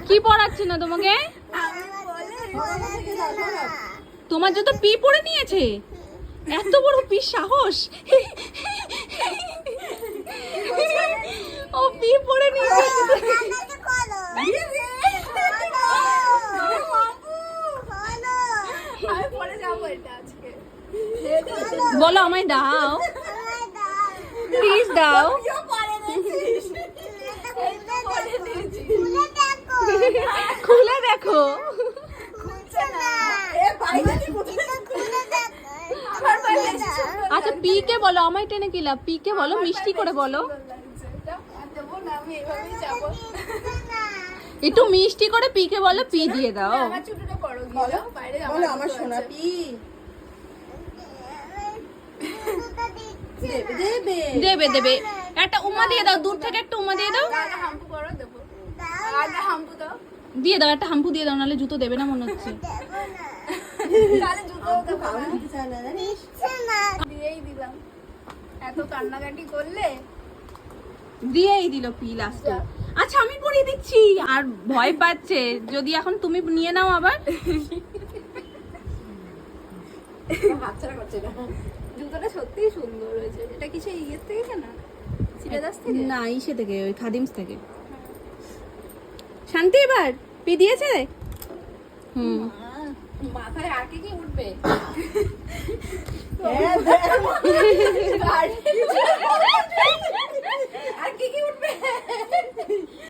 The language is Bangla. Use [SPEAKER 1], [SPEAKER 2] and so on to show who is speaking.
[SPEAKER 1] কি পড়াচ্ছে না তোমাকে? তোমার জুতো পি পরে নিয়েছে? এত বড় পি সাহস! ও পি পরে নিয়েছে। বলো আমায় দাও, প্লিজ দাও। খুলে দেখো। আচ্ছা পি কে বলো, আমায় টেনে কি লাভ? পি কে বলো, মিষ্টি করে বলো, একটু মিষ্টি করে পি কে বলো, পি দিয়ে দাও।
[SPEAKER 2] আমার সোনা পি
[SPEAKER 1] দেবে দেবে, একটা উমা দিয়ে দাও, দূর থেকে একটা উমা দিয়ে দাও। দিয়ে দাও, একটা হাম্পু দিয়ে দাও, নাহলে জুতো দেবে না মনে হচ্ছে।
[SPEAKER 3] এত কান্নাকাটি করলে
[SPEAKER 1] দিয়েই দিল পি লাস্টে। আচ্ছা আমি পরিয়ে দিচ্ছি, আর ভয় পাচ্ছে যদি এখন তুমি নিয়ে নাও আবার।
[SPEAKER 3] জুতোটা সত্যিই সুন্দর হয়েছে। এটা কি সেই ইয়ের থেকে কেনা, সিলেদাস থেকে?
[SPEAKER 1] না, ইসে থেকে, ওই খাদিমস থেকে। শান্তি এবার পি দিয়েছে। হুম,
[SPEAKER 3] মাথায় আর কি উঠবে? আর কি উঠবে?